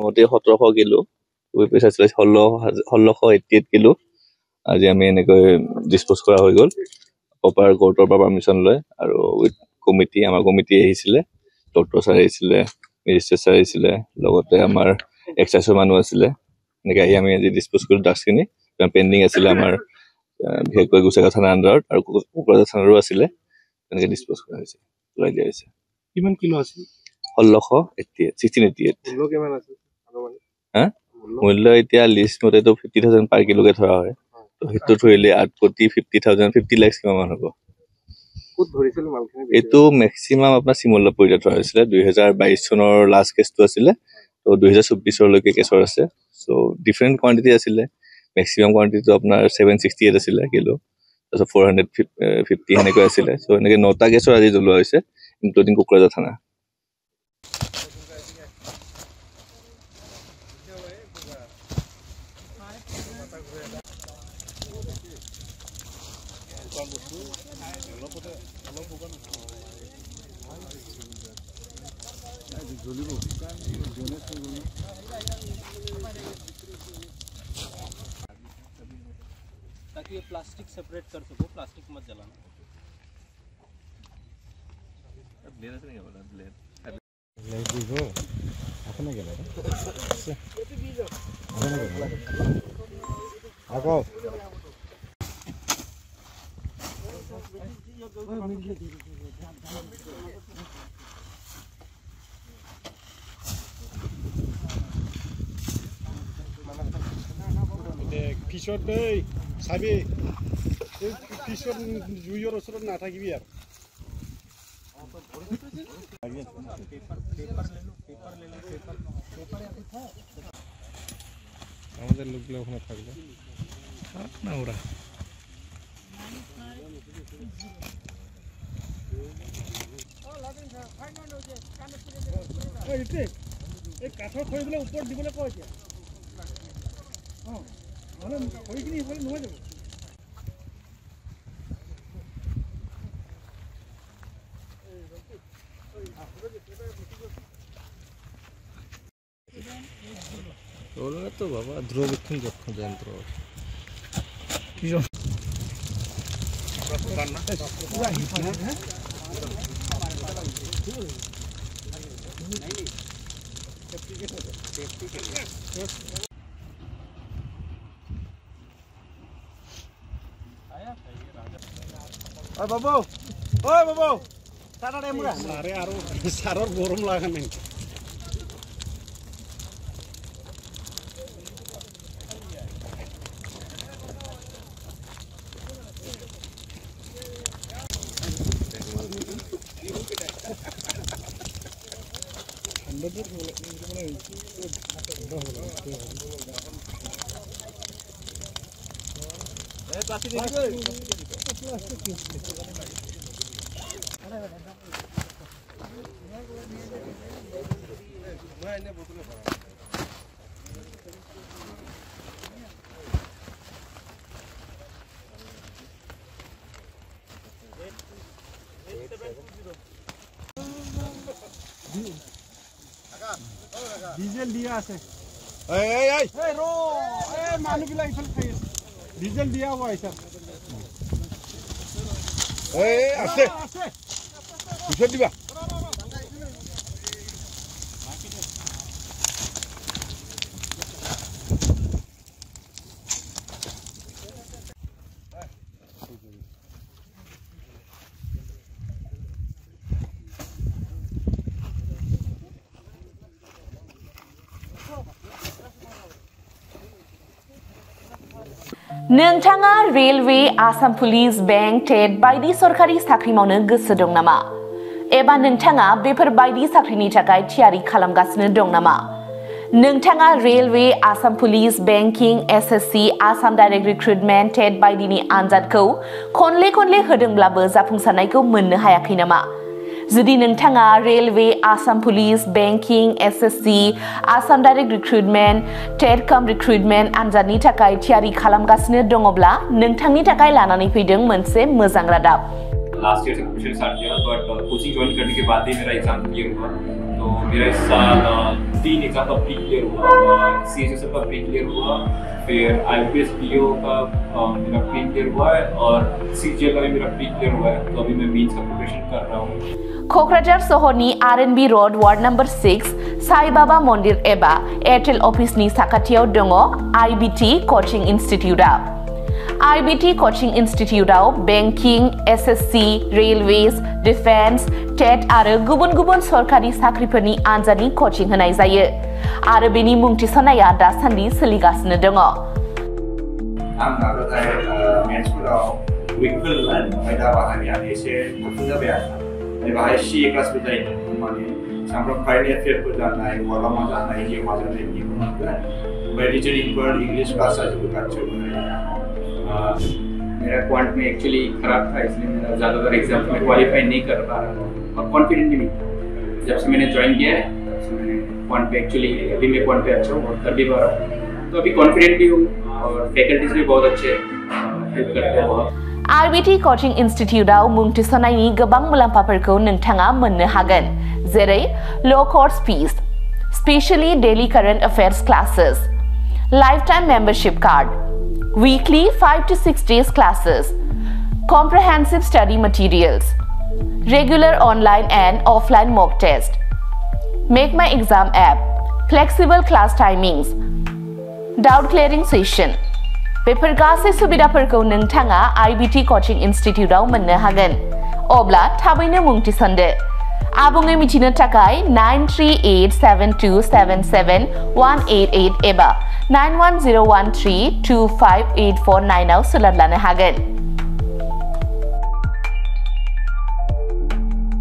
প্ৰথমতে 1700 kilo weight পইচা আছিলে 1688 কিলো আজি আমি এনেকৈ ডিসপোজ কৰা হৈ গ'ল প্ৰপাৰ কোৰ্টৰ পৰা পাৰমিশন লৈ আৰু উইথ কমিটি আমাৰ কমিটি আহিছিলে ডক্টৰ স্যাৰ আহিছিলে মেজিষ্ট্ৰেট স্যাৰ আহিছিলে লগতে আমাৰ এক্সাইজৰ মানুহ আছিলে এনেকৈ আহি আমি আজি ডিসপোজ কৰি ড্ৰাগছখিনি পেন্ডিং আছিলে আমাৰ বিশেষকৈ গুছেগা থানা আন্ডাৰত আৰু কোকৰাঝাৰ থানাৰো আছিলে এনেকৈ ডিসপোজ কৰা হৈছে লৈ দিয়া হৈছে কিমান কিলো আছিল 1688 মূল্য কিমান আছিল হা মূল্য এতিয়া লিষ্ট মতেতো 50000 পাৰ কিলোকে ধৰা হয় তো হেতু ধৰিলে 8 কোটি 50000 50 লাখ কিমান হ'ব ক'ত ধৰিছিল মালখিনি এটো ম্যাক্সিমাম আপোনাৰ সিমলপুৰত ধৰা হৈছিল 2022 চনৰ লাষ্ট কেছটো আছিল তো 2024 লৈকে কেছৰ আছে সো ডিফাৰেন্ট কোৱান্টিটি আছিল ম্যাক্সিমাম কোৱান্টিটি আপোনাৰ 768 আছিল কিলো তাৰপিছত 450 হেনেকৈ আছিল সো এনেকৈ 9টা কেছৰ আজি জ্বলোৱা হৈছে ইনক্লুডিং কোকৰাঝাৰ থানা ताकि ये प्लास्टिक सेपरेट कर सको प्लास्टिक मत जलाना ब्लेड আছে নেকি আপোনাৰ ব্লেড ব্লেড দিব আপনি গেলে আগো পিছত দেই চাবি পিছত জুইৰ ওচৰত নাথাকিবি আৰু আমাদেৰ লোকগুলো ওখানে থাকবে না ওৰা এই কাঠৰ খৰিবিলাক ওপৰত দিবলৈ কৈছে মানে খৰিখিনি এইফালে নহয় যাব ওরা তো বাবা দ্রবীক্ষণ যন্ত্র কি বাবু ওই বাবু তাড়াতাড়ি আমরা আরে আরো সারর গরম লাগা নাই ডিজেল দিয়া আছে এই রো এই মানুষগুলা ইফাল খাই আছে ডিজেল দিয়া হয় স্যার এই আছে পিছত দিবা नोंथाङा railway Assam police bank TET बायदि सरकारि साख्रि मावनो गोसो दं नामा एबा नोंथाङा बेफोर बायदि साख्रिनि थाखाय थियारि खालामगासिनो दं नामा नोंथाङा railway Assam police banking SSC Assam direct recruitment TET बायदिनि आनजादखौ खनले होदोंब्लाबो जाफुंसारनायखौ मोननो हायाखै नामा जुदि नोंथाङा railway Assam police banking SSC Assam direct recruitment TET cum recruitment आनजादनि थाखाय थियारि खालामगासिनो दङब्ला नोंथांनि थाखाय लानानै फैदों मोनसे मोजां रादाब लास्ट ईयर से कोचिंग स्टार्ट किया बट कोचिंग ज्वाइन करने के बाद ही मेरा एग्जाम क्लियर हुआ तो तो मेरा इस साल 3 एग्जाम का प्री क्लियर हुआ, CSSF का प्री क्लियर हुआ, फिर IPS PO का मेरा प्री क्लियर हुआ है और CGL का भी मेरा प्री क्लियर हुआ है। तो अभी मैं मेंस का प्रिपरेशन कर रहा हूँ। क'क्राझार सहरनि RNB road ward number 6 Sai Baba मन्दिर एबा एयारटेल अफिसनि साखाथियाव दङ IBT कोचिं इन्स्टिट्यूटआ। IBT कोचिं इन्स्टिट्यूटआव banking, SSC, railways, defence, TET आरो गुबुन गुबुन सरकारि साख्रिफोरनि आनजादनि कोचिं होनाय जायो आरो बेनि मुं थिसननाया दासान्दि सोलिगासिनो दङ। आं नाजानाय मेथ्सफोराव उइकफोरमोन, ओमफ्राय दा बाहाय आं एसे थाबसिन जाबाय आरो बाहाय CA क्लासबो जायो, माने सामफ्राम कारेन्ट एफेयारफोर जानाय, वार्ल्डआव मा जानाय, जिउआव मा जानाय बिदिखौ मोनगोन। ओमफ्राय रिजनिंफोर, इंग्लिश क्लास जाजोबो खाथियाव। मेरा क्वांट में एक्चुअली खराब था, इसलिए मेरा ज़्यादातर एग्जाम में क्वालिफाई नहीं कर पा रहा था और कॉन्फिडेंट भी नहीं था। जब से मैंने ज्वाइन किया है तब से मैंने क्वांट पे एक्चुअली अभी मैं क्वांट पे अच्छा हूँ और कर भी पा रहा हूँ, तो अभी कॉन्फिडेंट भी हूँ और फैकल्टीज भी बहुत अच्छे हेल्प करते हैं बहुत। IBT कोचिं इन्स्टिट्यूटआव मुं थिसननायनि गोबां मुलाम्फाफोरखौ नोंथाङा मोननो हागोन, जेरै ल' course fees, specially daily current affairs classes, lifetime membership card, weekly 5 to 6 days classes, comprehensive study materials, regular online and offline mock test, Make My Exam app, flexible class timings, doubt clearing session। Before गासै सुबिदाफोरखौ नोंथाङा IBT coaching इन्स्टिट्यूटआव मोननो हागोन। अब्ला थाबैनो मुं थिसनदो। आबुङै मिथिनो थाखाय 9387277188 एबा 9101325849 आव सोलोंनो हागोन।